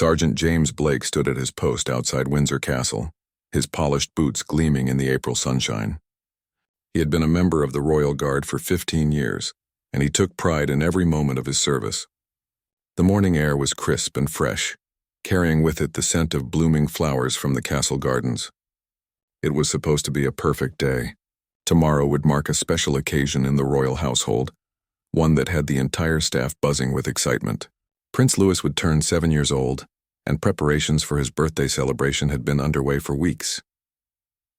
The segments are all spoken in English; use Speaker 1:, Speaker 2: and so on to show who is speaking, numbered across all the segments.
Speaker 1: Sergeant James Blake stood at his post outside Windsor Castle, his polished boots gleaming in the April sunshine. He had been a member of the Royal Guard for 15 years, and he took pride in every moment of his service. The morning air was crisp and fresh, carrying with it the scent of blooming flowers from the castle gardens. It was supposed to be a perfect day. Tomorrow would mark a special occasion in the royal household, one that had the entire staff buzzing with excitement. Prince Louis would turn 7 years old, and preparations for his birthday celebration had been underway for weeks.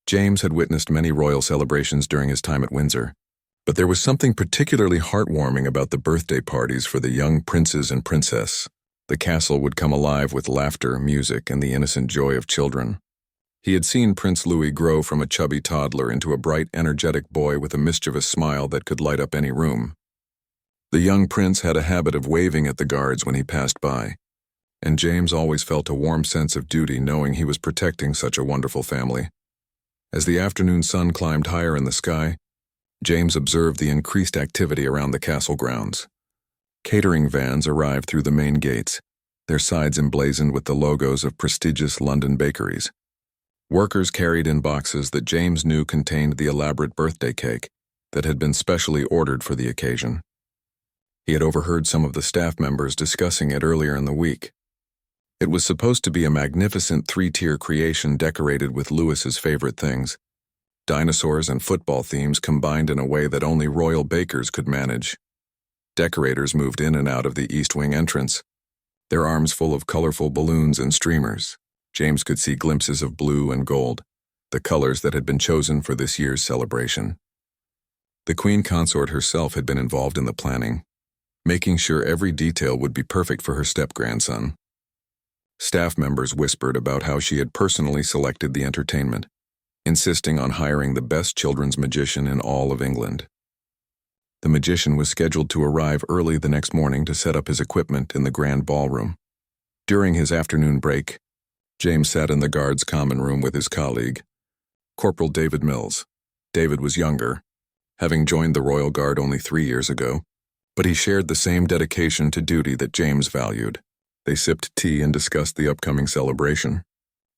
Speaker 1: James had witnessed many royal celebrations during his time at Windsor, but there was something particularly heartwarming about the birthday parties for the young princes and princess. The castle would come alive with laughter, music, and the innocent joy of children. He had seen Prince Louis grow from a chubby toddler into a bright, energetic boy with a mischievous smile that could light up any room. The young prince had a habit of waving at the guards when he passed by, and James always felt a warm sense of duty knowing he was protecting such a wonderful family. As the afternoon sun climbed higher in the sky, James observed the increased activity around the castle grounds. Catering vans arrived through the main gates, their sides emblazoned with the logos of prestigious London bakeries. Workers carried in boxes that James knew contained the elaborate birthday cake that had been specially ordered for the occasion. He had overheard some of the staff members discussing it earlier in the week. It was supposed to be a magnificent 3-tier creation decorated with Louis's favorite things. Dinosaurs and football themes combined in a way that only royal bakers could manage. Decorators moved in and out of the East Wing entrance, their arms full of colorful balloons and streamers. James could see glimpses of blue and gold, the colors that had been chosen for this year's celebration. The Queen Consort herself had been involved in the planning, making sure every detail would be perfect for her step-grandson. Staff members whispered about how she had personally selected the entertainment, insisting on hiring the best children's magician in all of England. The magician was scheduled to arrive early the next morning to set up his equipment in the grand ballroom. During his afternoon break, James sat in the guard's common room with his colleague, Corporal David Mills. David was younger, having joined the Royal Guard only 3 years ago, but he shared the same dedication to duty that James valued. They sipped tea and discussed the upcoming celebration.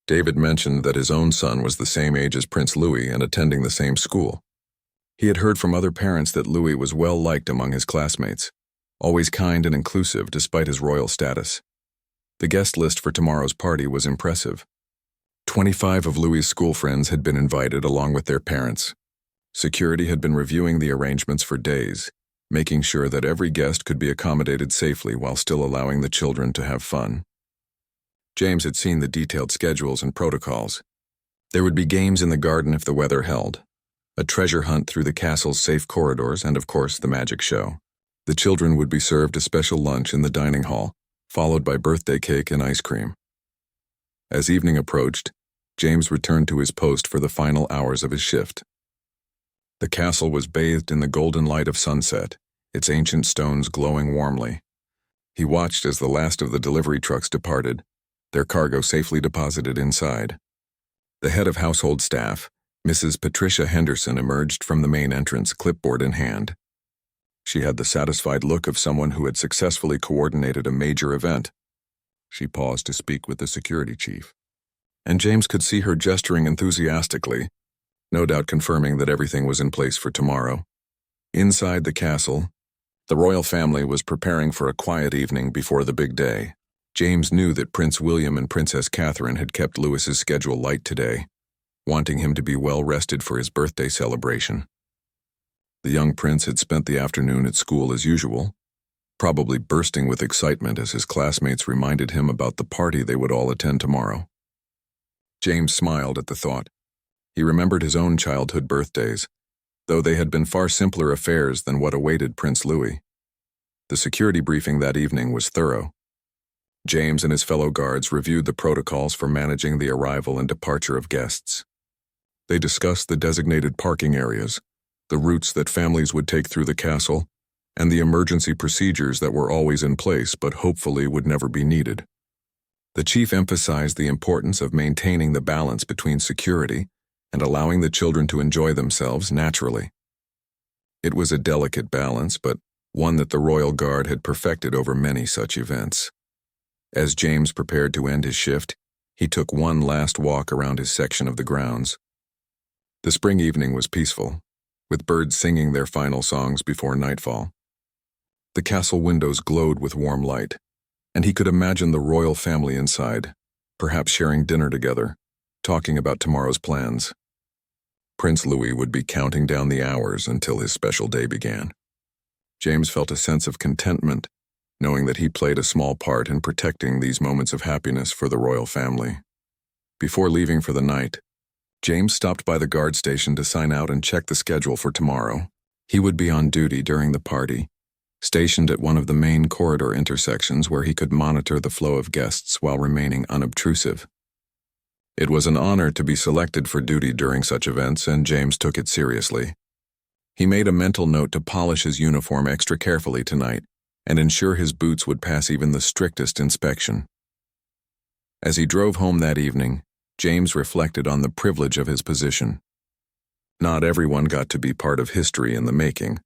Speaker 1: David mentioned that his own son was the same age as Prince Louis and attending the same school. He had heard from other parents that Louis was well liked among his classmates, always kind and inclusive despite his royal status. The guest list for tomorrow's party was impressive. 25 of Louis's school friends had been invited along with their parents. Security had been reviewing the arrangements for days, making sure that every guest could be accommodated safely while still allowing the children to have fun. James had seen the detailed schedules and protocols. There would be games in the garden if the weather held, a treasure hunt through the castle's safe corridors, and of course the magic show. The children would be served a special lunch in the dining hall, followed by birthday cake and ice cream. As evening approached, James returned to his post for the final hours of his shift. The castle was bathed in the golden light of sunset, its ancient stones glowing warmly. He watched as the last of the delivery trucks departed, their cargo safely deposited inside. The head of household staff, Mrs. Patricia Henderson, emerged from the main entrance, clipboard in hand. She had the satisfied look of someone who had successfully coordinated a major event. She paused to speak with the security chief, and James could see her gesturing enthusiastically, no doubt confirming that everything was in place for tomorrow. Inside the castle, the royal family was preparing for a quiet evening before the big day. James knew that Prince William and Princess Catherine had kept Louis's schedule light today, wanting him to be well rested for his birthday celebration. The young prince had spent the afternoon at school as usual, probably bursting with excitement as his classmates reminded him about the party they would all attend tomorrow. James smiled at the thought. He remembered his own childhood birthdays, though they had been far simpler affairs than what awaited Prince Louis. The security briefing that evening was thorough. James and his fellow guards reviewed the protocols for managing the arrival and departure of guests. They discussed the designated parking areas, the routes that families would take through the castle, and the emergency procedures that were always in place but hopefully would never be needed. The chief emphasized the importance of maintaining the balance between security and allowing the children to enjoy themselves naturally. It was a delicate balance, but one that the Royal Guard had perfected over many such events. As James prepared to end his shift, he took one last walk around his section of the grounds. The spring evening was peaceful, with birds singing their final songs before nightfall. The castle windows glowed with warm light, and he could imagine the royal family inside, perhaps sharing dinner together, talking about tomorrow's plans. Prince Louis would be counting down the hours until his special day began. James felt a sense of contentment, knowing that he played a small part in protecting these moments of happiness for the royal family. Before leaving for the night, James stopped by the guard station to sign out and check the schedule for tomorrow. He would be on duty during the party, stationed at one of the main corridor intersections where he could monitor the flow of guests while remaining unobtrusive. It was an honor to be selected for duty during such events, and James took it seriously. He made a mental note to polish his uniform extra carefully tonight and ensure his boots would pass even the strictest inspection. As he drove home that evening, James reflected on the privilege of his position. Not everyone got to be part of history in the making,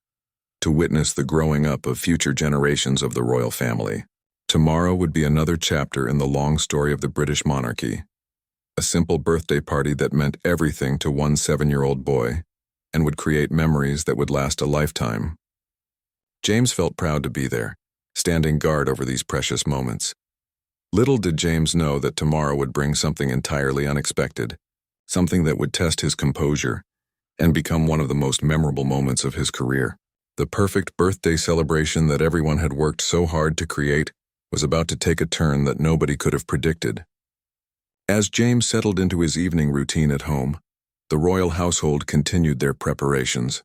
Speaker 1: to witness the growing up of future generations of the royal family. Tomorrow would be another chapter in the long story of the British monarchy. A simple birthday party that meant everything to one 7-year-old boy and would create memories that would last a lifetime. James felt proud to be there, standing guard over these precious moments. Little did James know that tomorrow would bring something entirely unexpected, something that would test his composure and become one of the most memorable moments of his career. The perfect birthday celebration that everyone had worked so hard to create was about to take a turn that nobody could have predicted. As James settled into his evening routine at home, the royal household continued their preparations,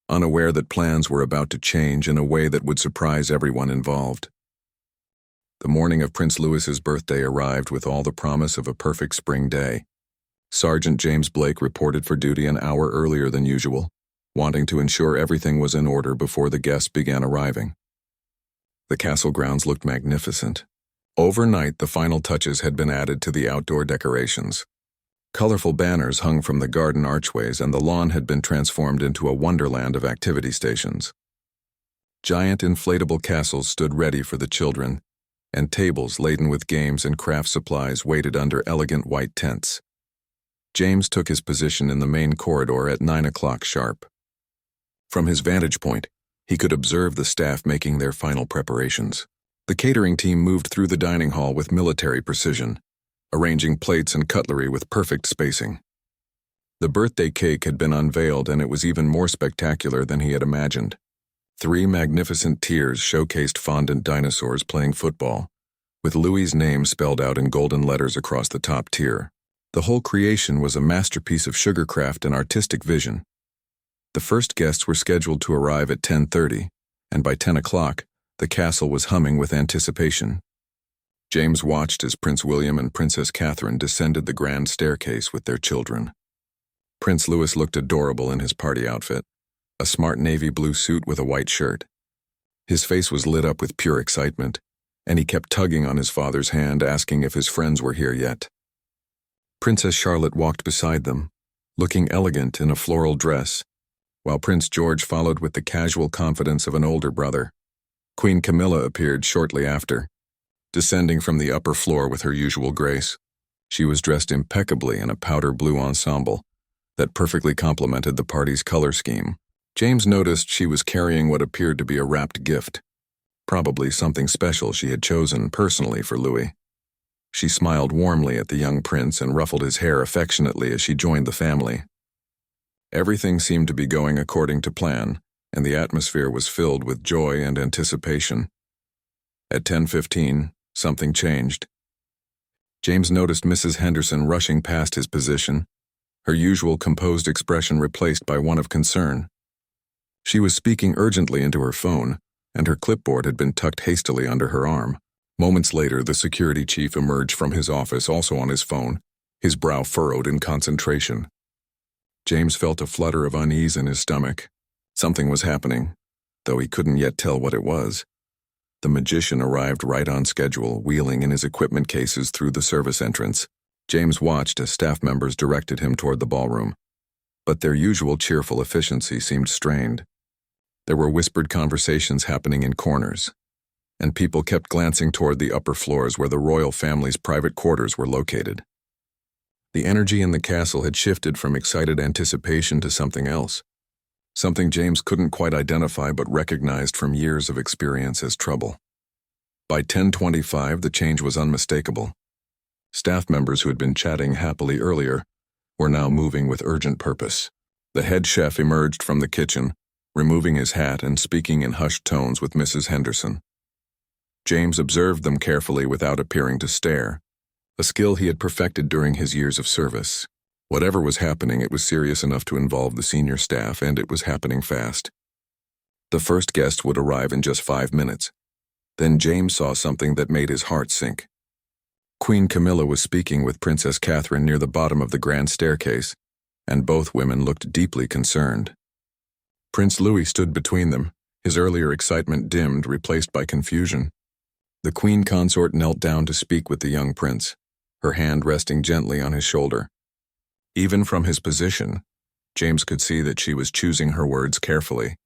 Speaker 1: unaware that plans were about to change in a way that would surprise everyone involved. The morning of Prince Louis's birthday arrived with all the promise of a perfect spring day. Sergeant James Blake reported for duty an hour earlier than usual, wanting to ensure everything was in order before the guests began arriving. The castle grounds looked magnificent. Overnight, the final touches had been added to the outdoor decorations. Colorful banners hung from the garden archways, and the lawn had been transformed into a wonderland of activity stations. Giant inflatable castles stood ready for the children, and tables laden with games and craft supplies waited under elegant white tents. James took his position in the main corridor at 9 o'clock sharp. From his vantage point, he could observe the staff making their final preparations. The catering team moved through the dining hall with military precision, arranging plates and cutlery with perfect spacing. The birthday cake had been unveiled, and it was even more spectacular than he had imagined. 3 magnificent tiers showcased fondant dinosaurs playing football, with Louis's name spelled out in golden letters across the top tier. The whole creation was a masterpiece of sugarcraft and artistic vision. The first guests were scheduled to arrive at 10:30, and by 10 o'clock, the castle was humming with anticipation. James watched as Prince William and Princess Catherine descended the grand staircase with their children. Prince Louis looked adorable in his party outfit, a smart navy blue suit with a white shirt. His face was lit up with pure excitement, and he kept tugging on his father's hand, asking if his friends were here yet. Princess Charlotte walked beside them, looking elegant in a floral dress, while Prince George followed with the casual confidence of an older brother. Queen Camilla appeared shortly after, descending from the upper floor with her usual grace. She was dressed impeccably in a powder blue ensemble that perfectly complemented the party's color scheme. James noticed she was carrying what appeared to be a wrapped gift, probably something special she had chosen personally for Louis. She smiled warmly at the young prince and ruffled his hair affectionately as she joined the family. Everything seemed to be going according to plan, and the atmosphere was filled with joy and anticipation. At 10:15, something changed. James noticed Mrs. Henderson rushing past his position, her usual composed expression replaced by one of concern. She was speaking urgently into her phone, and her clipboard had been tucked hastily under her arm. Moments later, the security chief emerged from his office, also on his phone, his brow furrowed in concentration. James felt a flutter of unease in his stomach. Something was happening, though he couldn't yet tell what it was. The magician arrived right on schedule, wheeling in his equipment cases through the service entrance. James watched as staff members directed him toward the ballroom, but their usual cheerful efficiency seemed strained. There were whispered conversations happening in corners. and people kept glancing toward the upper floors where the royal family's private quarters were located. The energy in the castle had shifted from excited anticipation to something else, something James couldn't quite identify but recognized from years of experience as trouble. By 10:25, the change was unmistakable. Staff members who had been chatting happily earlier were now moving with urgent purpose. The head chef emerged from the kitchen, removing his hat and speaking in hushed tones with Mrs. Henderson. James observed them carefully without appearing to stare, a skill he had perfected during his years of service. Whatever was happening, it was serious enough to involve the senior staff, and it was happening fast. The first guest would arrive in just 5 minutes. Then James saw something that made his heart sink. Queen Camilla was speaking with Princess Catherine near the bottom of the grand staircase, and both women looked deeply concerned. Prince Louis stood between them, his earlier excitement dimmed, replaced by confusion. The queen consort knelt down to speak with the young prince, her hand resting gently on his shoulder. Even from his position, James could see that she was choosing her words carefully,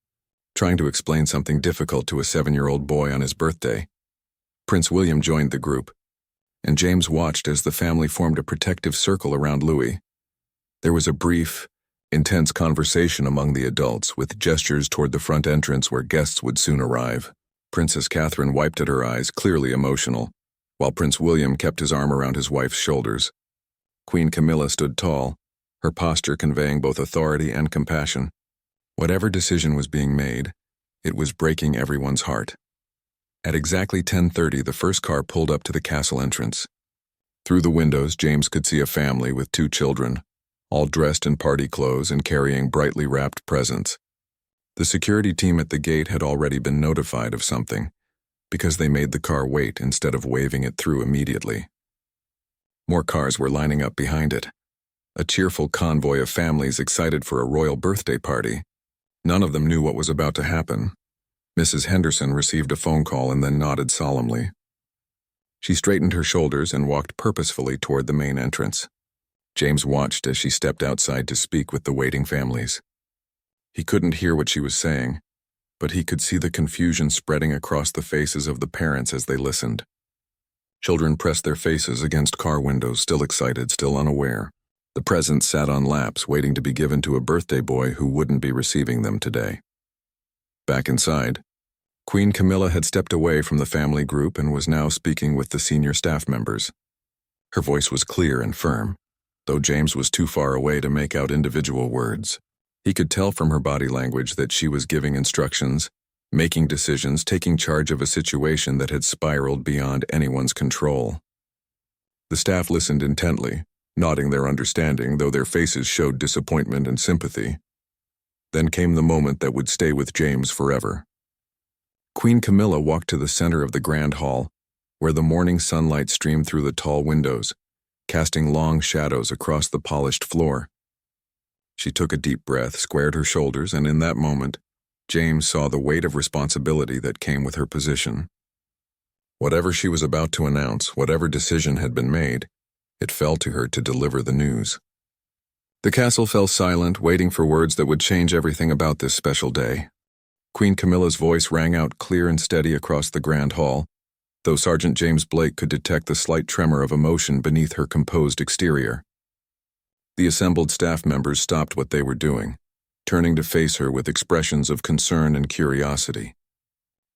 Speaker 1: trying to explain something difficult to a 7-year-old boy on his birthday. Prince William joined the group, and James watched as the family formed a protective circle around Louis. There was a brief, intense conversation among the adults, with gestures toward the front entrance where guests would soon arrive. Princess Catherine wiped at her eyes, clearly emotional, while Prince William kept his arm around his wife's shoulders. Queen Camilla stood tall, her posture conveying both authority and compassion. Whatever decision was being made, it was breaking everyone's heart. At exactly 10:30, the first car pulled up to the castle entrance. Through the windows, James could see a family with 2 children, all dressed in party clothes and carrying brightly wrapped presents. The security team at the gate had already been notified of something, because they made the car wait instead of waving it through immediately. More cars were lining up behind it, a cheerful convoy of families excited for a royal birthday party. None of them knew what was about to happen. Mrs. Henderson received a phone call and then nodded solemnly. She straightened her shoulders and walked purposefully toward the main entrance. James watched as she stepped outside to speak with the waiting families. He couldn't hear what she was saying, but he could see the confusion spreading across the faces of the parents as they listened. Children pressed their faces against car windows, still excited, still unaware. The presents sat on laps, waiting to be given to a birthday boy who wouldn't be receiving them today. Back inside, Queen Camilla had stepped away from the family group and was now speaking with the senior staff members. Her voice was clear and firm, though James was too far away to make out individual words. He could tell from her body language that she was giving instructions, making decisions, taking charge of a situation that had spiraled beyond anyone's control. The staff listened intently, nodding their understanding, though their faces showed disappointment and sympathy. Then came the moment that would stay with James forever. Queen Camilla walked to the center of the grand hall, where the morning sunlight streamed through the tall windows, casting long shadows across the polished floor. She took a deep breath, squared her shoulders, and in that moment, James saw the weight of responsibility that came with her position. Whatever she was about to announce, whatever decision had been made, it fell to her to deliver the news. The castle fell silent, waiting for words that would change everything about this special day. Queen Camilla's voice rang out clear and steady across the grand hall, though Sergeant James Blake could detect the slight tremor of emotion beneath her composed exterior. The assembled staff members stopped what they were doing, turning to face her with expressions of concern and curiosity.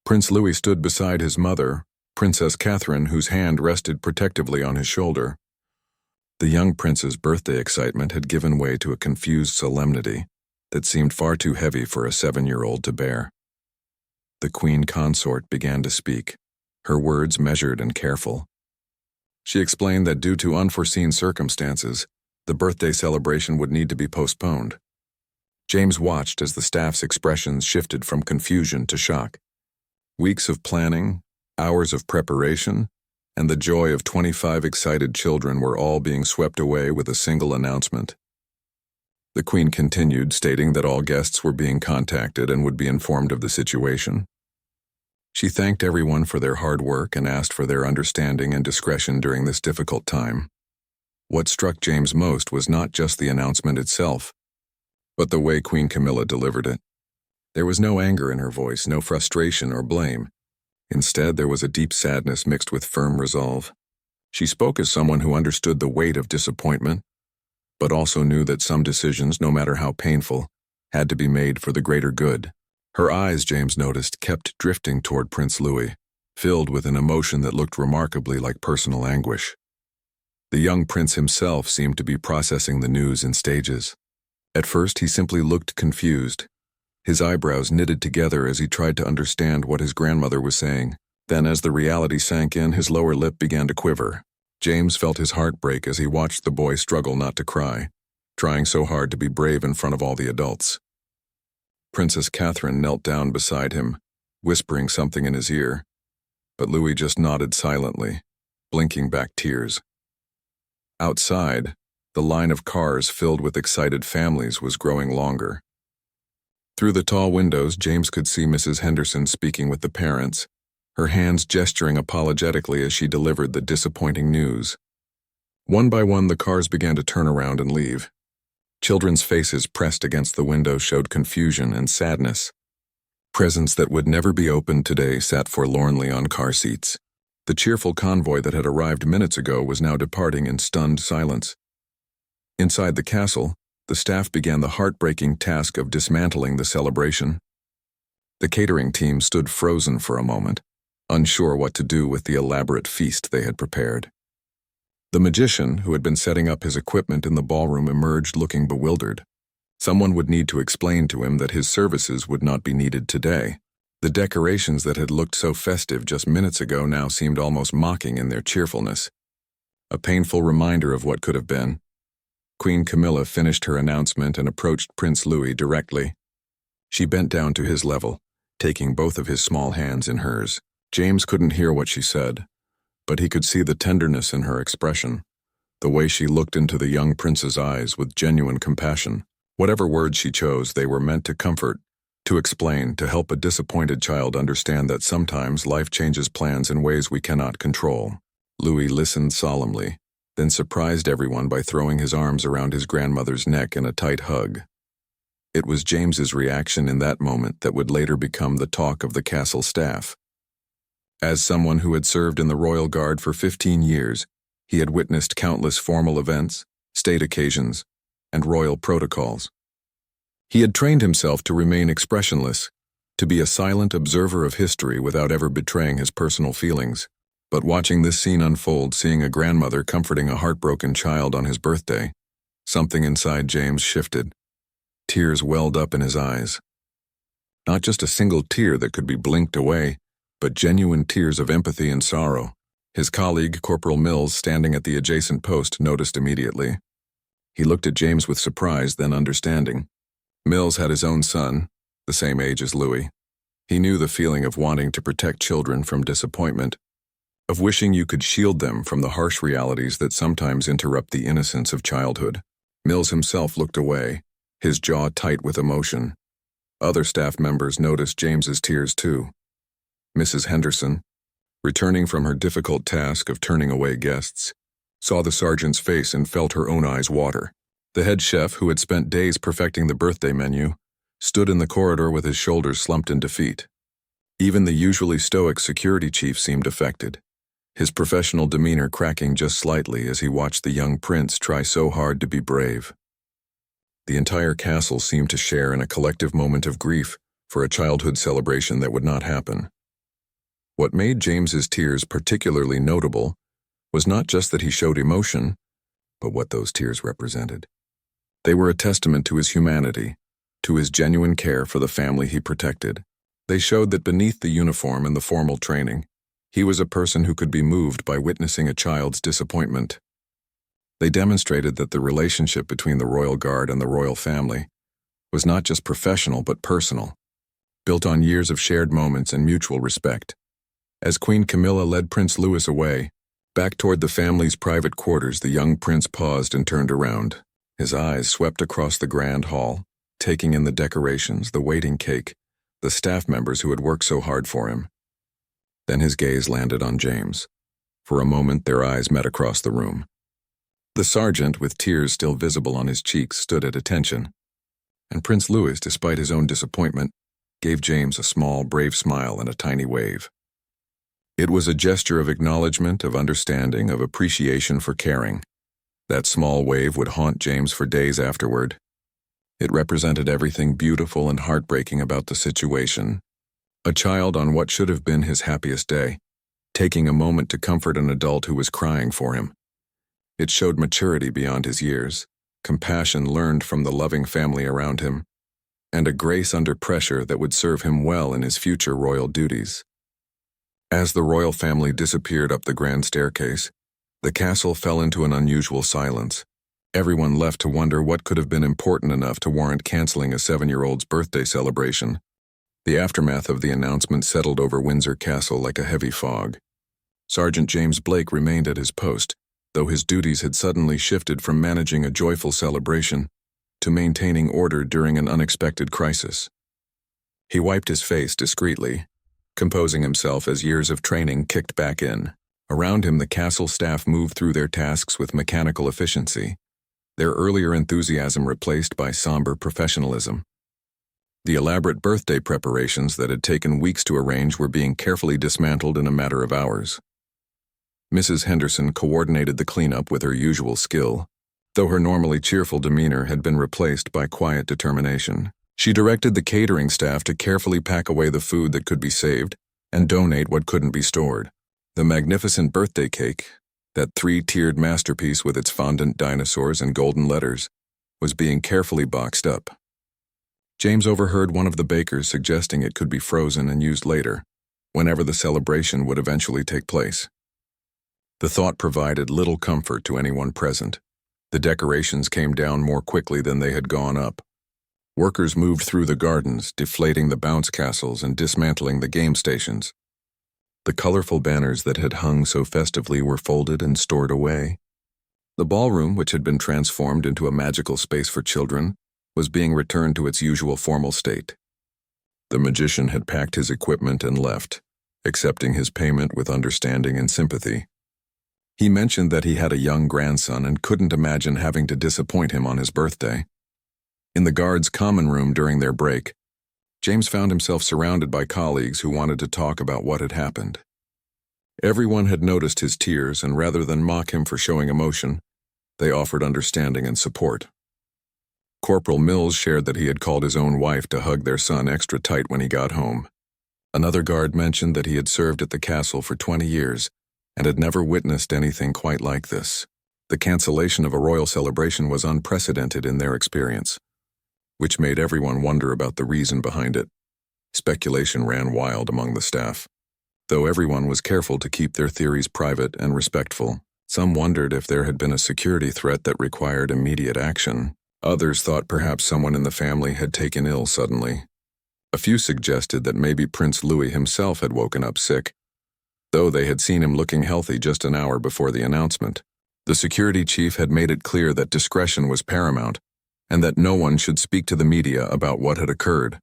Speaker 1: Prince Louis stood beside his mother, Princess Catherine, whose hand rested protectively on his shoulder. The young prince's birthday excitement had given way to a confused solemnity that seemed far too heavy for a 7-year-old to bear. The queen consort began to speak, her words measured and careful. She explained that due to unforeseen circumstances, the birthday celebration would need to be postponed. James watched as the staff's expressions shifted from confusion to shock. Weeks of planning, hours of preparation, and the joy of 25 excited children were all being swept away with a single announcement. The Queen continued, stating that all guests were being contacted and would be informed of the situation. She thanked everyone for their hard work and asked for their understanding and discretion during this difficult time. What struck James most was not just the announcement itself, but the way Queen Camilla delivered it. There was no anger in her voice, no frustration or blame. Instead, there was a deep sadness mixed with firm resolve. She spoke as someone who understood the weight of disappointment, but also knew that some decisions, no matter how painful, had to be made for the greater good. Her eyes, James noticed, kept drifting toward Prince Louis, filled with an emotion that looked remarkably like personal anguish. The young prince himself seemed to be processing the news in stages. At first, he simply looked confused, his eyebrows knitted together as he tried to understand what his grandmother was saying. Then, as the reality sank in, his lower lip began to quiver. James felt his heart break as he watched the boy struggle not to cry, trying so hard to be brave in front of all the adults. Princess Catherine knelt down beside him, whispering something in his ear, but Louis just nodded silently, blinking back tears. Outside, the line of cars filled with excited families was growing longer. Through the tall windows, James could see Mrs. Henderson speaking with the parents, her hands gesturing apologetically as she delivered the disappointing news. One by one, the cars began to turn around and leave. Children's faces pressed against the window showed confusion and sadness. Presents that would never be opened today sat forlornly on car seats. The cheerful convoy that had arrived minutes ago was now departing in stunned silence. Inside the castle, the staff began the heartbreaking task of dismantling the celebration. The catering team stood frozen for a moment, unsure what to do with the elaborate feast they had prepared. The magician, who had been setting up his equipment in the ballroom, emerged looking bewildered. Someone would need to explain to him that his services would not be needed today. The decorations that had looked so festive just minutes ago now seemed almost mocking in their cheerfulness. A painful reminder of what could have been. Queen Camilla finished her announcement and approached Prince Louis directly. She bent down to his level, taking both of his small hands in hers. James couldn't hear what she said, but he could see the tenderness in her expression, the way she looked into the young prince's eyes with genuine compassion. Whatever words she chose, they were meant to comfort, to explain, to help a disappointed child understand that sometimes life changes plans in ways we cannot control. Louis listened solemnly, then surprised everyone by throwing his arms around his grandmother's neck in a tight hug. It was James's reaction in that moment that would later become the talk of the castle staff. As someone who had served in the Royal Guard for 15 years, he had witnessed countless formal events, state occasions, and royal protocols. He had trained himself to remain expressionless, to be a silent observer of history without ever betraying his personal feelings. But watching this scene unfold, seeing a grandmother comforting a heartbroken child on his birthday, something inside James shifted. Tears welled up in his eyes. Not just a single tear that could be blinked away, but genuine tears of empathy and sorrow. His colleague, Corporal Mills, standing at the adjacent post, noticed immediately. He looked at James with surprise, then understanding. Mills had his own son, the same age as Louis. He knew the feeling of wanting to protect children from disappointment, of wishing you could shield them from the harsh realities that sometimes interrupt the innocence of childhood. Mills himself looked away, his jaw tight with emotion. Other staff members noticed James's tears too. Mrs. Henderson, returning from her difficult task of turning away guests, saw the sergeant's face and felt her own eyes water. The head chef, who had spent days perfecting the birthday menu, stood in the corridor with his shoulders slumped in defeat. Even the usually stoic security chief seemed affected, his professional demeanor cracking just slightly as he watched the young prince try so hard to be brave. The entire castle seemed to share in a collective moment of grief for a childhood celebration that would not happen. What made James's tears particularly notable was not just that he showed emotion, but what those tears represented. They were a testament to his humanity, to his genuine care for the family he protected. They showed that beneath the uniform and the formal training, he was a person who could be moved by witnessing a child's disappointment. They demonstrated that the relationship between the Royal Guard and the royal family was not just professional but personal, built on years of shared moments and mutual respect. As Queen Camilla led Prince Louis away, back toward the family's private quarters, the young prince paused and turned around. His eyes swept across the grand hall, taking in the decorations, the waiting cake, the staff members who had worked so hard for him. Then his gaze landed on James. For a moment, their eyes met across the room. The sergeant, with tears still visible on his cheeks, stood at attention, and Prince Louis, despite his own disappointment, gave James a small, brave smile and a tiny wave. It was a gesture of acknowledgement, of understanding, of appreciation for caring. That small wave would haunt James for days afterward. It represented everything beautiful and heartbreaking about the situation. A child on what should have been his happiest day, taking a moment to comfort an adult who was crying for him. It showed maturity beyond his years, compassion learned from the loving family around him, and a grace under pressure that would serve him well in his future royal duties. As the royal family disappeared up the grand staircase, the castle fell into an unusual silence. Everyone left to wonder what could have been important enough to warrant canceling a 7-year-old's birthday celebration. The aftermath of the announcement settled over Windsor Castle like a heavy fog. Sergeant James Blake remained at his post, though his duties had suddenly shifted from managing a joyful celebration to maintaining order during an unexpected crisis. He wiped his face discreetly, composing himself as years of training kicked back in. Around him, the castle staff moved through their tasks with mechanical efficiency, their earlier enthusiasm replaced by somber professionalism. The elaborate birthday preparations that had taken weeks to arrange were being carefully dismantled in a matter of hours. Mrs. Henderson coordinated the cleanup with her usual skill, though her normally cheerful demeanor had been replaced by quiet determination. She directed the catering staff to carefully pack away the food that could be saved and donate what couldn't be stored. The magnificent birthday cake, that 3-tiered masterpiece with its fondant dinosaurs and golden letters, was being carefully boxed up. James overheard one of the bakers suggesting it could be frozen and used later, whenever the celebration would eventually take place. The thought provided little comfort to anyone present. The decorations came down more quickly than they had gone up. Workers moved through the gardens, deflating the bounce castles and dismantling the game stations. The colorful banners that had hung so festively were folded and stored away. The ballroom, which had been transformed into a magical space for children, was being returned to its usual formal state. The magician had packed his equipment and left, accepting his payment with understanding and sympathy. He mentioned that he had a young grandson and couldn't imagine having to disappoint him on his birthday. In the guards' common room during their break, James found himself surrounded by colleagues who wanted to talk about what had happened. Everyone had noticed his tears, and rather than mock him for showing emotion, they offered understanding and support. Corporal Mills shared that he had called his own wife to hug their son extra tight when he got home. Another guard mentioned that he had served at the castle for 20 years and had never witnessed anything quite like this. The cancellation of a royal celebration was unprecedented in their experience, which made everyone wonder about the reason behind it. Speculation ran wild among the staff. Though everyone was careful to keep their theories private and respectful, some wondered if there had been a security threat that required immediate action. Others thought perhaps someone in the family had taken ill suddenly. A few suggested that maybe Prince Louis himself had woken up sick, though they had seen him looking healthy just an hour before the announcement. The security chief had made it clear that discretion was paramount, and that no one should speak to the media about what had occurred.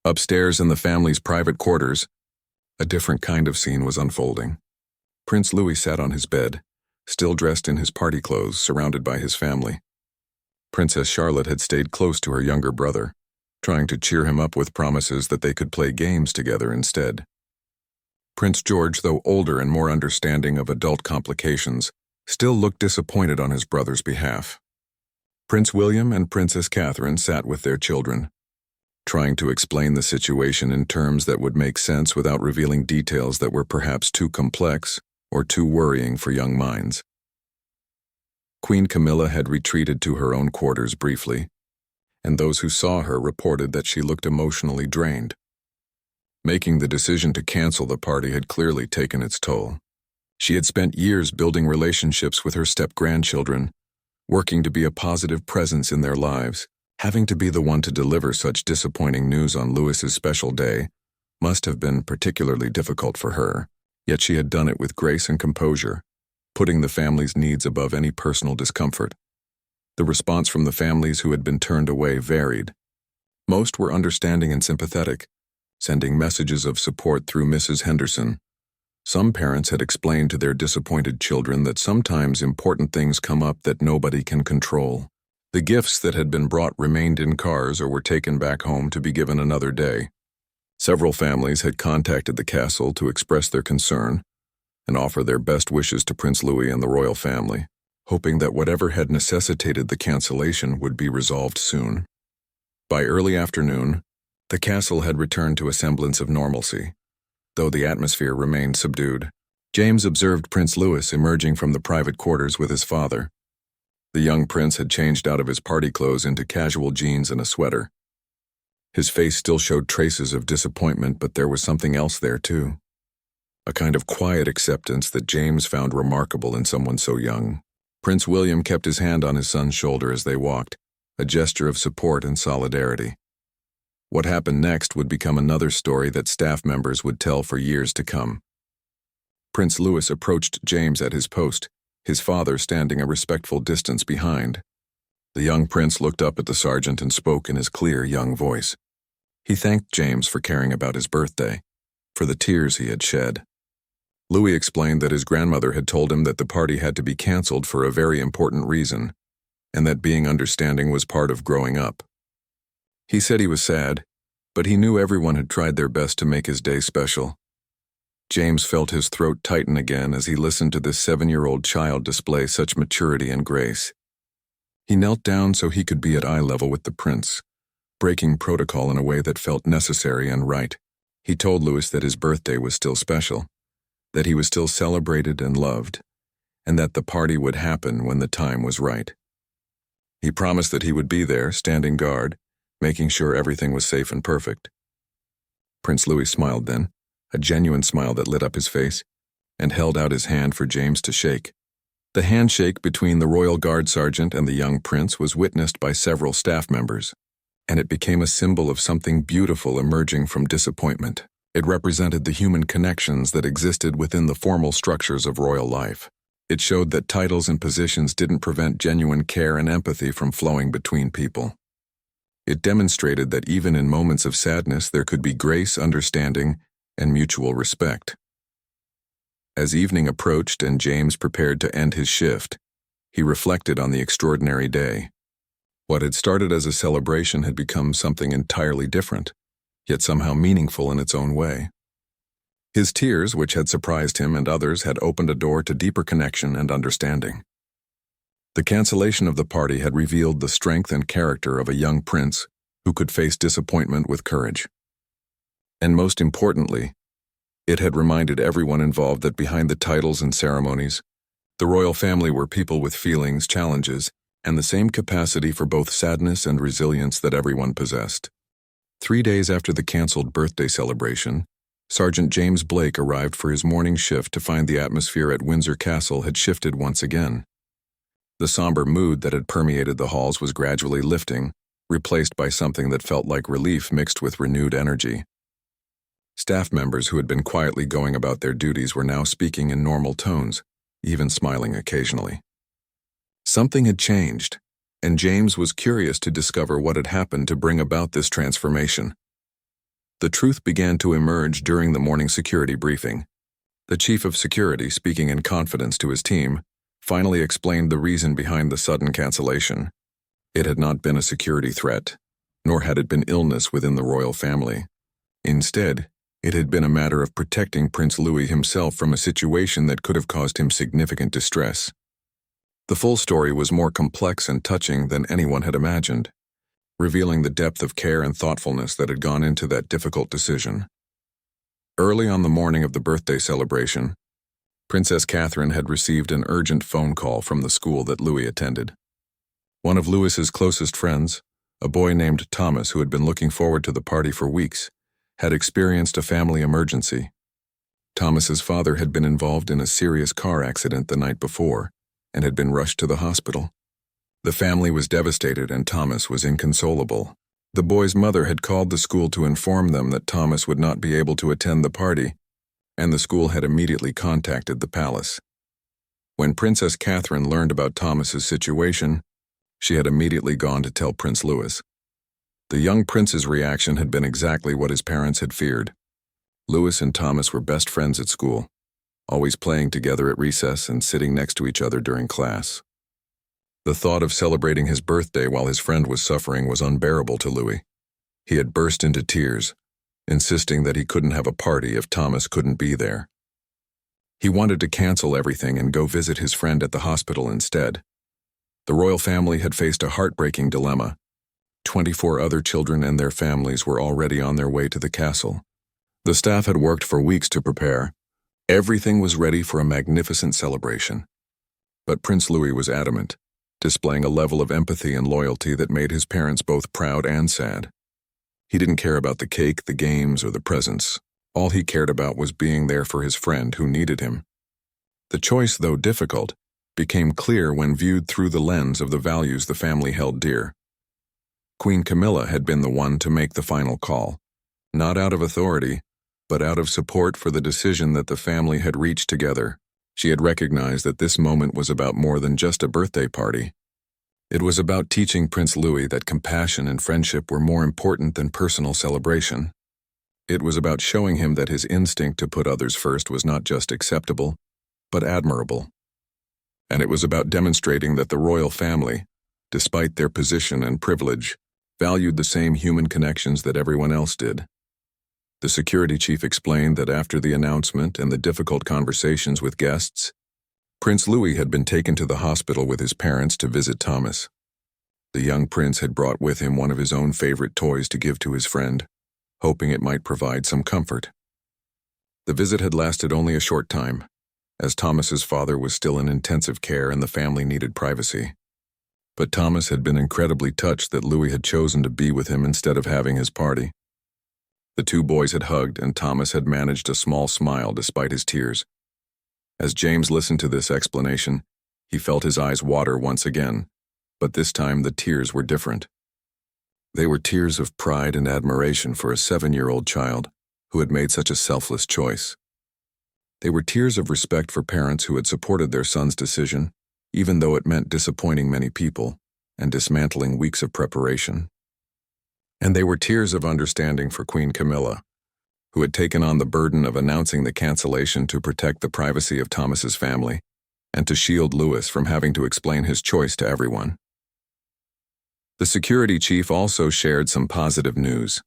Speaker 1: Upstairs in the family's private quarters, a different kind of scene was unfolding. Prince Louis sat on his bed, still dressed in his party clothes, surrounded by his family. Princess Charlotte had stayed close to her younger brother, trying to cheer him up with promises that they could play games together instead. Prince George, though older and more understanding of adult complications, still looked disappointed on his brother's behalf. Prince William and Princess Catherine sat with their children, trying to explain the situation in terms that would make sense without revealing details that were perhaps too complex or too worrying for young minds. Queen Camilla had retreated to her own quarters briefly, and those who saw her reported that she looked emotionally drained. Making the decision to cancel the party had clearly taken its toll. She had spent years building relationships with her step-grandchildren, working to be a positive presence in their lives. Having to be the one to deliver such disappointing news on Louis's special day must have been particularly difficult for her, yet she had done it with grace and composure, putting the family's needs above any personal discomfort. The response from the families who had been turned away varied. Most were understanding and sympathetic, sending messages of support through Mrs. Henderson. Some parents had explained to their disappointed children that sometimes important things come up that nobody can control. The gifts that had been brought remained in cars or were taken back home to be given another day. Several families had contacted the castle to express their concern and offer their best wishes to Prince Louis and the royal family, hoping that whatever had necessitated the cancellation would be resolved soon. By early afternoon, the castle had returned to a semblance of normalcy, though the atmosphere remained subdued. James observed Prince Louis emerging from the private quarters with his father. The young prince had changed out of his party clothes into casual jeans and a sweater. His face still showed traces of disappointment, but there was something else there too. A kind of quiet acceptance that James found remarkable in someone so young. Prince William kept his hand on his son's shoulder as they walked, a gesture of support and solidarity. What happened next would become another story that staff members would tell for years to come. Prince Louis approached James at his post, his father standing a respectful distance behind. The young prince looked up at the sergeant and spoke in his clear young voice. He thanked James for caring about his birthday, for the tears he had shed. Louis explained that his grandmother had told him that the party had to be cancelled for a very important reason, and that being understanding was part of growing up. He said he was sad, but he knew everyone had tried their best to make his day special. James felt his throat tighten again as he listened to this 7-year-old child display such maturity and grace. He knelt down so he could be at eye level with the prince, breaking protocol in a way that felt necessary and right. He told Louis that his birthday was still special, that he was still celebrated and loved, and that the party would happen when the time was right. He promised that he would be there, standing guard, making sure everything was safe and perfect. Prince Louis smiled then, a genuine smile that lit up his face, and held out his hand for James to shake. The handshake between the royal guard sergeant and the young prince was witnessed by several staff members, and it became a symbol of something beautiful emerging from disappointment. It represented the human connections that existed within the formal structures of royal life. It showed that titles and positions didn't prevent genuine care and empathy from flowing between people. It demonstrated that even in moments of sadness there could be grace, understanding, and mutual respect. As evening approached and James prepared to end his shift, he reflected on the extraordinary day. What had started as a celebration had become something entirely different, yet somehow meaningful in its own way. His tears, which had surprised him and others, had opened a door to deeper connection and understanding. The cancellation of the party had revealed the strength and character of a young prince who could face disappointment with courage. And most importantly, it had reminded everyone involved that behind the titles and ceremonies, the royal family were people with feelings, challenges, and the same capacity for both sadness and resilience that everyone possessed. 3 days after the cancelled birthday celebration, Sergeant James Blake arrived for his morning shift to find the atmosphere at Windsor Castle had shifted once again. The somber mood that had permeated the halls was gradually lifting, replaced by something that felt like relief mixed with renewed energy. Staff members who had been quietly going about their duties were now speaking in normal tones, even smiling occasionally. Something had changed, and James was curious to discover what had happened to bring about this transformation. The truth began to emerge during the morning security briefing. The chief of security, speaking in confidence to his team, finally explained the reason behind the sudden cancellation. It had not been a security threat, nor had it been illness within the royal family. Instead, it had been a matter of protecting Prince Louis himself from a situation that could have caused him significant distress. The full story was more complex and touching than anyone had imagined, revealing the depth of care and thoughtfulness that had gone into that difficult decision. Early on the morning of the birthday celebration, Princess Catherine had received an urgent phone call from the school that Louis attended. One of Louis's closest friends, a boy named Thomas who had been looking forward to the party for weeks, had experienced a family emergency. Thomas's father had been involved in a serious car accident the night before and had been rushed to the hospital. The family was devastated and Thomas was inconsolable. The boy's mother had called the school to inform them that Thomas would not be able to attend the party, and the school had immediately contacted the palace. When Princess Catherine learned about Thomas's situation, she had immediately gone to tell Prince Louis. The young prince's reaction had been exactly what his parents had feared. Louis and Thomas were best friends at school, always playing together at recess and sitting next to each other during class. The thought of celebrating his birthday while his friend was suffering was unbearable to Louis. He had burst into tears, insisting that he couldn't have a party if Thomas couldn't be there. He wanted to cancel everything and go visit his friend at the hospital instead. The royal family had faced a heartbreaking dilemma. 24 other children and their families were already on their way to the castle. The staff had worked for weeks to prepare. Everything was ready for a magnificent celebration. But Prince Louis was adamant, displaying a level of empathy and loyalty that made his parents both proud and sad. He didn't care about the cake, the games, or the presents. All he cared about was being there for his friend who needed him. The choice, though difficult, became clear when viewed through the lens of the values the family held dear. Queen Camilla had been the one to make the final call, not out of authority, but out of support for the decision that the family had reached together. She had recognized that this moment was about more than just a birthday party. It was about teaching Prince Louis that compassion and friendship were more important than personal celebration. It was about showing him that his instinct to put others first was not just acceptable, but admirable. And it was about demonstrating that the royal family, despite their position and privilege, valued the same human connections that everyone else did. The security chief explained that after the announcement and the difficult conversations with guests, Prince Louis had been taken to the hospital with his parents to visit Thomas. The young prince had brought with him one of his own favorite toys to give to his friend, hoping it might provide some comfort. The visit had lasted only a short time, as Thomas's father was still in intensive care and the family needed privacy. But Thomas had been incredibly touched that Louis had chosen to be with him instead of having his party. The two boys had hugged, and Thomas had managed a small smile despite his tears. As James listened to this explanation, he felt his eyes water once again, but this time the tears were different. They were tears of pride and admiration for a 7-year-old child who had made such a selfless choice. They were tears of respect for parents who had supported their son's decision, even though it meant disappointing many people and dismantling weeks of preparation. And they were tears of understanding for Queen Camilla, who had taken on the burden of announcing the cancellation to protect the privacy of Thomas's family and to shield Louis from having to explain his choice to everyone. The security chief also shared some positive news.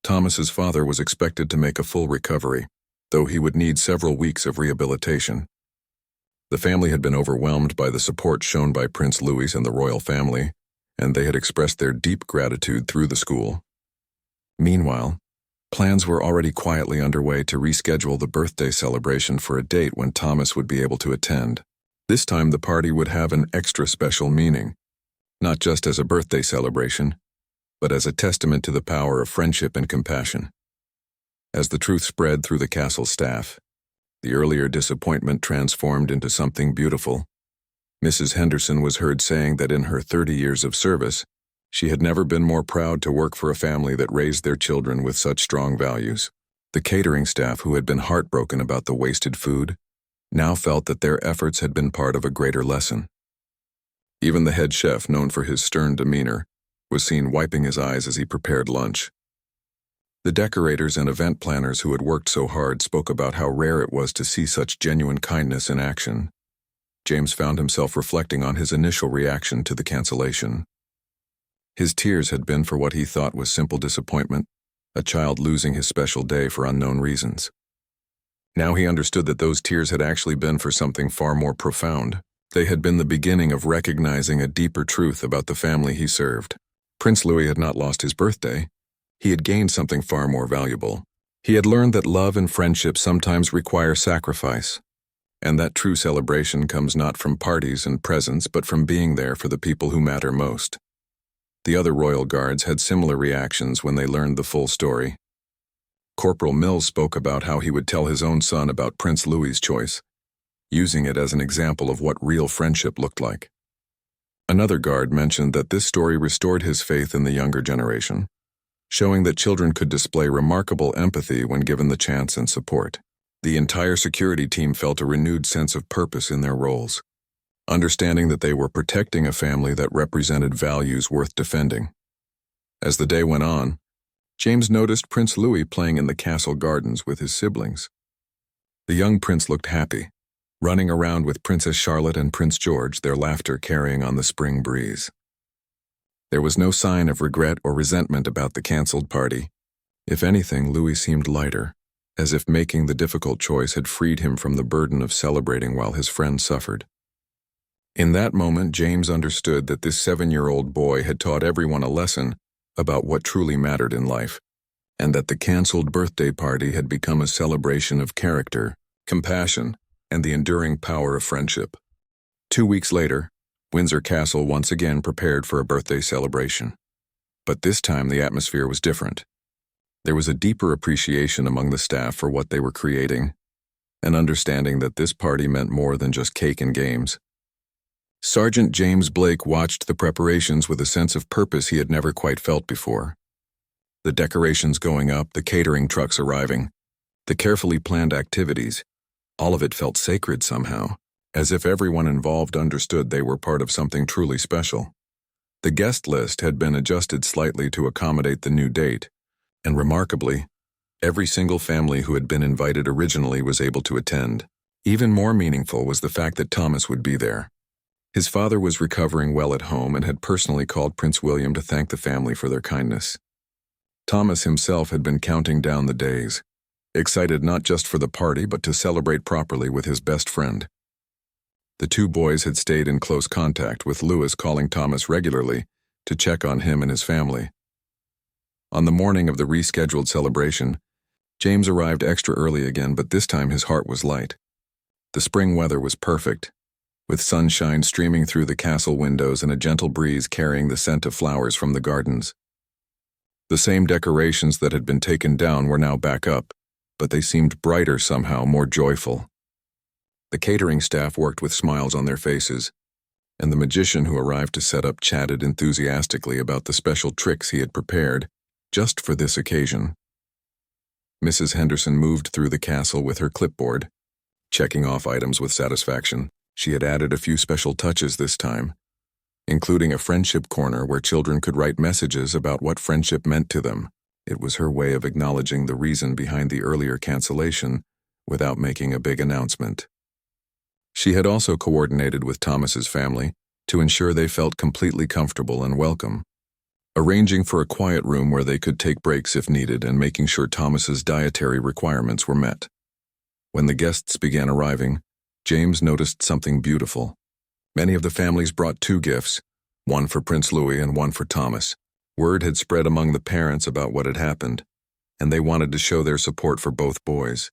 Speaker 1: Thomas's father was expected to make a full recovery, though he would need several weeks of rehabilitation. The family had been overwhelmed by the support shown by Prince Louis and the royal family, and they had expressed their deep gratitude through the school. Meanwhile, plans were already quietly underway to reschedule the birthday celebration for a date when Thomas would be able to attend. This time the party would have an extra special meaning, not just as a birthday celebration, but as a testament to the power of friendship and compassion. As the truth spread through the castle staff, the earlier disappointment transformed into something beautiful. Mrs. Henderson was heard saying that in her 30 years of service, she had never been more proud to work for a family that raised their children with such strong values. The catering staff, who had been heartbroken about the wasted food, now felt that their efforts had been part of a greater lesson. Even the head chef, known for his stern demeanor, was seen wiping his eyes as he prepared lunch. The decorators and event planners who had worked so hard spoke about how rare it was to see such genuine kindness in action. James found himself reflecting on his initial reaction to the cancellation. His tears had been for what he thought was simple disappointment, a child losing his special day for unknown reasons. Now he understood that those tears had actually been for something far more profound. They had been the beginning of recognizing a deeper truth about the family he served. Prince Louis had not lost his birthday. He had gained something far more valuable. He had learned that love and friendship sometimes require sacrifice, and that true celebration comes not from parties and presents but from being there for the people who matter most. The other royal guards had similar reactions when they learned the full story. Corporal Mills spoke about how he would tell his own son about Prince Louis's choice, using it as an example of what real friendship looked like. Another guard mentioned that this story restored his faith in the younger generation, showing that children could display remarkable empathy when given the chance and support. The entire security team felt a renewed sense of purpose in their roles, understanding that they were protecting a family that represented values worth defending. As the day went on, James noticed Prince Louis playing in the castle gardens with his siblings. The young prince looked happy, running around with Princess Charlotte and Prince George, their laughter carrying on the spring breeze. There was no sign of regret or resentment about the canceled party. If anything, Louis seemed lighter, as if making the difficult choice had freed him from the burden of celebrating while his friend suffered. In that moment, James understood that this 7-year-old boy had taught everyone a lesson about what truly mattered in life, and that the cancelled birthday party had become a celebration of character, compassion, and the enduring power of friendship. 2 weeks later, Windsor Castle once again prepared for a birthday celebration. But this time the atmosphere was different. There was a deeper appreciation among the staff for what they were creating, an understanding that this party meant more than just cake and games. Sergeant James Blake watched the preparations with a sense of purpose he had never quite felt before. The decorations going up, the catering trucks arriving, the carefully planned activities, all of it felt sacred somehow, as if everyone involved understood they were part of something truly special. The guest list had been adjusted slightly to accommodate the new date, and remarkably, every single family who had been invited originally was able to attend. Even more meaningful was the fact that Thomas would be there. His father was recovering well at home and had personally called Prince William to thank the family for their kindness. Thomas himself had been counting down the days, excited not just for the party but to celebrate properly with his best friend. The two boys had stayed in close contact, with Louis calling Thomas regularly to check on him and his family. On the morning of the rescheduled celebration, James arrived extra early again, but this time his heart was light. The spring weather was perfect, with sunshine streaming through the castle windows and a gentle breeze carrying the scent of flowers from the gardens. The same decorations that had been taken down were now back up, but they seemed brighter somehow, more joyful. The catering staff worked with smiles on their faces, and the magician who arrived to set up chatted enthusiastically about the special tricks he had prepared just for this occasion. Mrs. Henderson moved through the castle with her clipboard, checking off items with satisfaction. She had added a few special touches this time, including a friendship corner where children could write messages about what friendship meant to them. It was her way of acknowledging the reason behind the earlier cancellation without making a big announcement. She had also coordinated with Thomas's family to ensure they felt completely comfortable and welcome, arranging for a quiet room where they could take breaks if needed and making sure Thomas's dietary requirements were met. When the guests began arriving, James noticed something beautiful. Many of the families brought 2 gifts, one for Prince Louis and one for Thomas. Word had spread among the parents about what had happened, and they wanted to show their support for both boys.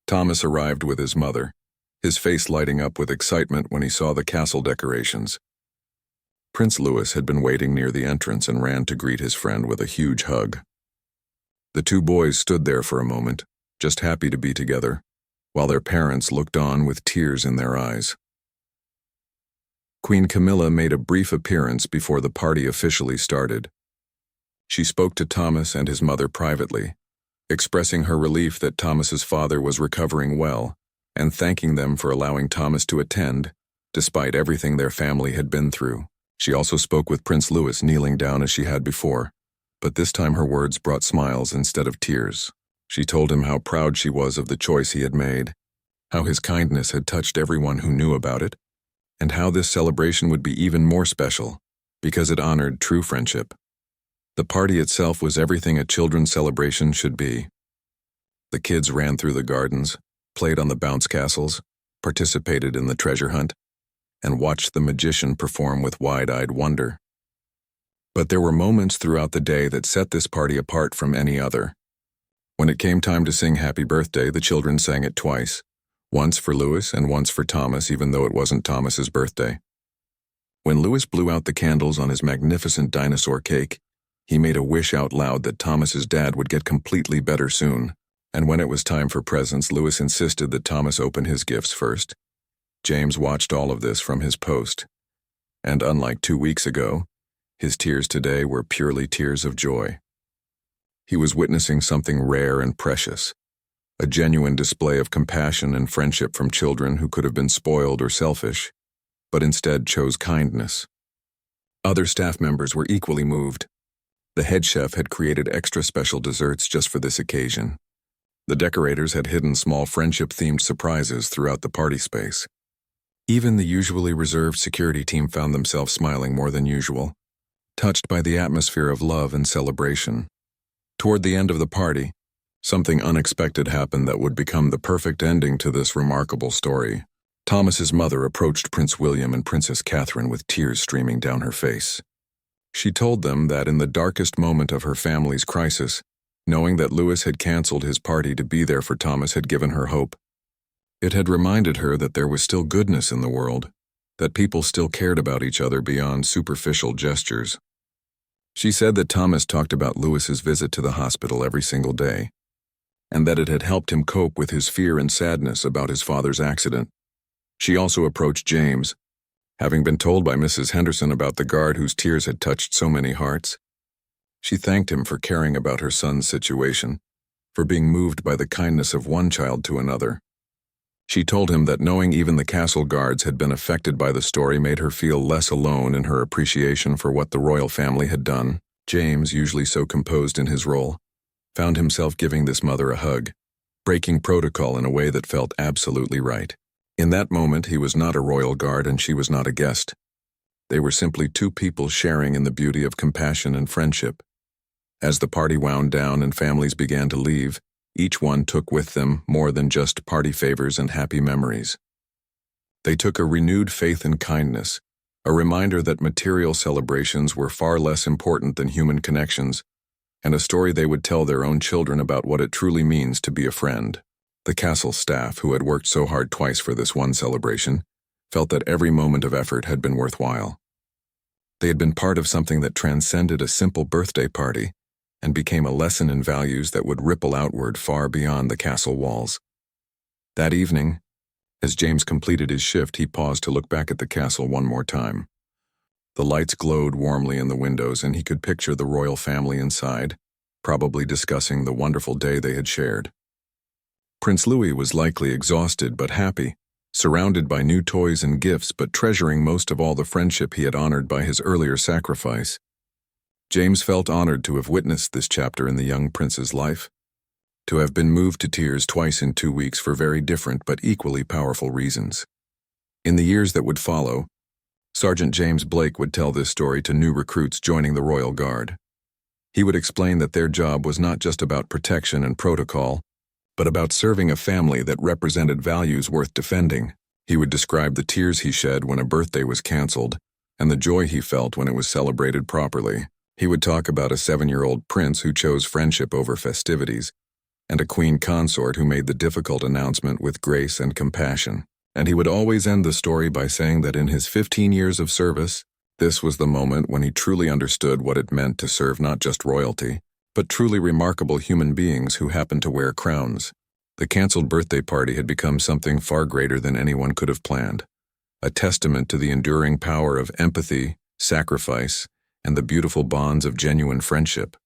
Speaker 1: Thomas arrived with his mother, his face lighting up with excitement when he saw the castle decorations. Prince Louis had been waiting near the entrance and ran to greet his friend with a huge hug. The 2 boys stood there for a moment, just happy to be together, while their parents looked on with tears in their eyes. Queen Camilla made a brief appearance before the party officially started. She spoke to Thomas and his mother privately, expressing her relief that Thomas's father was recovering well, and thanking them for allowing Thomas to attend, despite everything their family had been through. She also spoke with Prince Louis, kneeling down as she had before, but this time her words brought smiles instead of tears. She told him how proud she was of the choice he had made, how his kindness had touched everyone who knew about it, and how this celebration would be even more special because it honored true friendship. The party itself was everything a children's celebration should be. The kids ran through the gardens, played on the bounce castles, participated in the treasure hunt, and watched the magician perform with wide-eyed wonder. But there were moments throughout the day that set this party apart from any other. When it came time to sing Happy Birthday, the children sang it twice, once for Louis and once for Thomas, even though it wasn't Thomas's birthday. When Louis blew out the candles on his magnificent dinosaur cake, he made a wish out loud that Thomas's dad would get completely better soon. And when it was time for presents, Louis insisted that Thomas open his gifts first. James watched all of this from his post, and unlike 2 weeks ago, his tears today were purely tears of joy. He was witnessing something rare and precious, a genuine display of compassion and friendship from children who could have been spoiled or selfish, but instead chose kindness. Other staff members were equally moved. The head chef had created extra special desserts just for this occasion. The decorators had hidden small friendship-themed surprises throughout the party space. Even the usually reserved security team found themselves smiling more than usual, touched by the atmosphere of love and celebration. Toward the end of the party, something unexpected happened that would become the perfect ending to this remarkable story. Thomas's mother approached Prince William and Princess Catherine with tears streaming down her face. She told them that in the darkest moment of her family's crisis, knowing that Louis had canceled his party to be there for Thomas had given her hope. It had reminded her that there was still goodness in the world, that people still cared about each other beyond superficial gestures. She said that Thomas talked about Louis's visit to the hospital every single day, and that it had helped him cope with his fear and sadness about his father's accident. She also approached James, having been told by Mrs. Henderson about the guard whose tears had touched so many hearts. She thanked him for caring about her son's situation, for being moved by the kindness of one child to another. She told him that knowing even the castle guards had been affected by the story made her feel less alone in her appreciation for what the royal family had done. James, usually so composed in his role, found himself giving this mother a hug, breaking protocol in a way that felt absolutely right. In that moment, he was not a royal guard and she was not a guest. They were simply two people sharing in the beauty of compassion and friendship. As the party wound down and families began to leave, each one took with them more than just party favors and happy memories. They took a renewed faith in kindness, a reminder that material celebrations were far less important than human connections, and a story they would tell their own children about what it truly means to be a friend. The castle staff, who had worked so hard twice for this one celebration, felt that every moment of effort had been worthwhile. They had been part of something that transcended a simple birthday party and became a lesson in values that would ripple outward far beyond the castle walls. That evening, as James completed his shift, he paused to look back at the castle one more time. The lights glowed warmly in the windows, and he could picture the royal family inside, probably discussing the wonderful day they had shared. Prince Louis was likely exhausted but happy, surrounded by new toys and gifts but treasuring most of all the friendship he had honored by his earlier sacrifice. James felt honored to have witnessed this chapter in the young prince's life, to have been moved to tears twice in 2 weeks for very different but equally powerful reasons. In the years that would follow, Sergeant James Blake would tell this story to new recruits joining the Royal Guard. He would explain that their job was not just about protection and protocol, but about serving a family that represented values worth defending. He would describe the tears he shed when a birthday was canceled, and the joy he felt when it was celebrated properly. He would talk about a 7-year-old prince who chose friendship over festivities, and a queen consort who made the difficult announcement with grace and compassion. And he would always end the story by saying that in his 15 years of service, this was the moment when he truly understood what it meant to serve not just royalty, but truly remarkable human beings who happened to wear crowns. The canceled birthday party had become something far greater than anyone could have planned, a testament to the enduring power of empathy, sacrifice, and the beautiful bonds of genuine friendship.